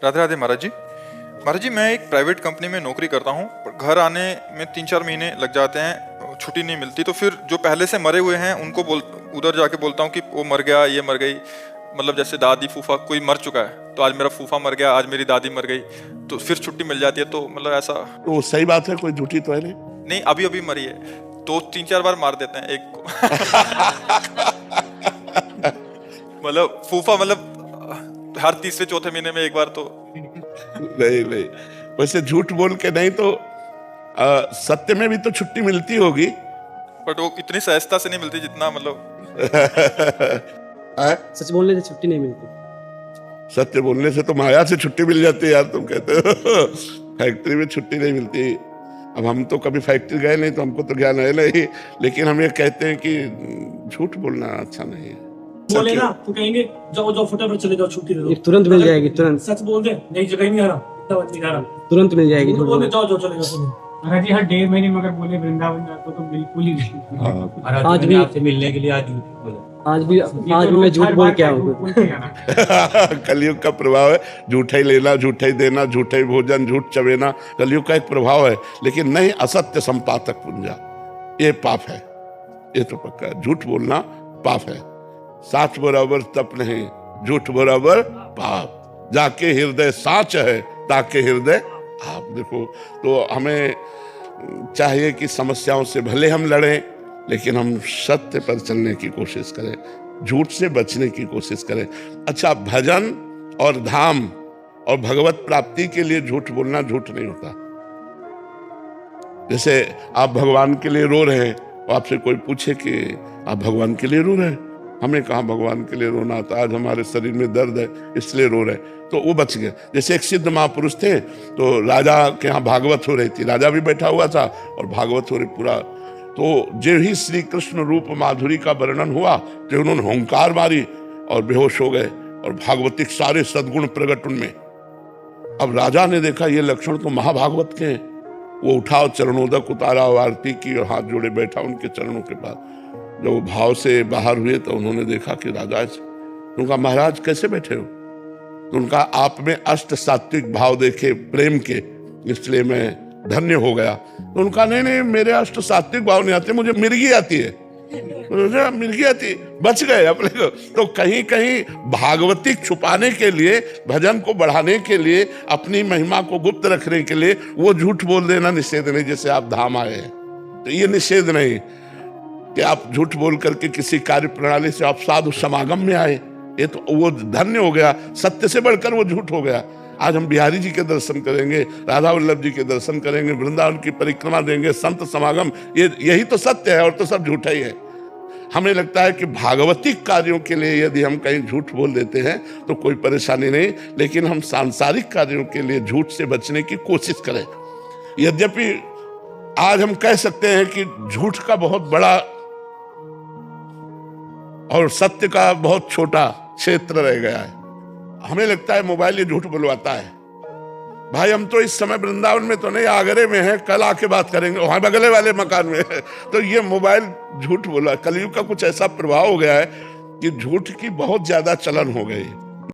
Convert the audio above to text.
राधे राधे महाराज जी। महाराज जी, मैं एक private company में नौकरी करता हूँ, पर घर आने में 3-4 महीने लग जाते हैं, छुट्टी नहीं मिलती। तो फिर जो पहले से मरे हुए हैं उनको उधर जाके बोलता हूँ कि वो मर गया, ये मर गई। मतलब जैसे दादी फूफा कोई मर चुका है, तो आज मेरा फूफा मर गया, आज मेरी दादी मर गई, तो फिर छुट्टी मिल जाती है। तो मतलब ऐसा तो सही बात है, कोई झूठी तो है नहीं। नहीं, अभी अभी मरी है तो 3-4 बार मार देते हैं एक को। मतलब फूफा, मतलब हर तीसरे चौथे महीने में एक बार तो। नहीं नहीं, वैसे झूठ बोल के नहीं तो सत्य में भी तो छुट्टी मिलती होगी। बट वो इतनी सहजता से नहीं मिलती जितना मतलब सच बोलने से छुट्टी नहीं मिलती। सत्य बोलने से तो माया से छुट्टी मिल जाती है यार, तुम कहते हो। फैक्ट्री में छुट्टी नहीं मिलती। अब हम तो कभी फैक्ट्री गए नहीं, तो हमको तो ज्ञान है नहीं, लेकिन हम ये कहते हैं कि झूठ बोलना अच्छा नहीं है। बोले ना तो कहेंगे जाओ जाओ फटाफट चले जाओ, छुट्टी दे दो। तुरंत मिल जाएगी, तुरंत। सच बोल दे, नहीं जगह नहीं आ रहा, इतना बात नहीं आ रहा, तुरंत मिल जाएगी। झूठ बोल दे, जाओ जाओ चले जाओ। महाराज जी हर 1.5 महीने में अगर बोले वृंदावन जाते तो बिल्कुल ही नहीं। आज भी आपसे मिलने के लिए आज आज भी मैं झूठ बोल के आऊंगा। कलयुग का प्रभाव है, झूठा ही लेना, झूठा ही देना, झूठा ही भोजन, झूठ चबेना, कलयुग का एक प्रभाव है। लेकिन नहीं, असत्य संपातक पुंजा, ये पाप है, ये तो पक्का है। झूठ बोलना पाप है। साच बराबर तप नहीं, झूठ बराबर पाप। जाके हृदय साच है, ताके हृदय आप। देखो, तो हमें चाहिए कि समस्याओं से भले हम लड़ें, लेकिन हम सत्य पर चलने की कोशिश करें, झूठ से बचने की कोशिश करें। अच्छा, भजन और धाम और भगवत प्राप्ति के लिए झूठ बोलना झूठ नहीं होता। जैसे आप भगवान के लिए रो रहे हैं, और आपसे कोई पूछे कि आप भगवान के लिए रो रहे हैं, हमें कहा भगवान के लिए रोना था, आज हमारे शरीर में दर्द है इसलिए रो रहे, तो वो बच गए। जैसे एक सिद्ध महापुरुष थे, तो राजा के यहाँ भागवत हो रही थी, राजा भी बैठा हुआ था और भागवत हो रही पूरा। तो जो ही श्री कृष्ण रूप माधुरी का वर्णन हुआ, तो उन्होंने हुंकार मारी और बेहोश हो गए, और भागवतिक सारे सद्गुण प्रकट उनमें। अब राजा ने देखा ये लक्षण तो महाभागवत के हैं, वो उठा और चरणोदक उतारा और आरती की और हाथ जोड़े बैठा उनके चरणों के पास। जब वो भाव से बाहर हुए तो उन्होंने देखा कि राजा, उनका महाराज कैसे बैठे हो? तो उनका आप में अष्ट सात्विक भाव देखे प्रेम के, इसलिए मैं धन्य हो गया। तो उनका नहीं नहीं, मेरे अष्ट सात्विक भाव नहीं आते, मुझे मिर्गी आती है। मिर्गी आती, बच गए अपने को। तो कहीं कहीं भागवतिक छुपाने के लिए, भजन को बढ़ाने के लिए, अपनी महिमा को गुप्त रखने के लिए वो झूठ बोल देना निषेध नहीं। जैसे आप धाम आए हैं, तो ये निषेध नहीं कि आप झूठ बोल करके किसी कार्य प्रणाली से आप साधु समागम में आए, ये तो वो धन्य हो गया। सत्य से बढ़कर वो झूठ हो गया। आज हम बिहारी जी के दर्शन करेंगे, राधा वल्लभ जी के दर्शन करेंगे, वृंदावन की परिक्रमा देंगे, संत समागम, यही तो सत्य है, और तो सब झूठा ही है। हमें लगता है कि भागवतिक कार्यों के लिए यदि हम कहीं झूठ बोल देते हैं तो कोई परेशानी नहीं, लेकिन हम सांसारिक कार्यों के लिए झूठ से बचने की कोशिश करें। यद्यपि आज हम कह सकते हैं कि झूठ का बहुत बड़ा और सत्य का बहुत छोटा क्षेत्र रह गया है। हमें लगता है मोबाइल ये झूठ बुलवाता है। भाई, हम तो इस समय वृंदावन में तो नहीं, आगरे में है, कल आके बात करेंगे, वहां बगले वाले मकान में है। तो ये मोबाइल झूठ बोला। कलयुग का कुछ ऐसा प्रभाव हो गया है कि झूठ की बहुत ज्यादा चलन हो गई।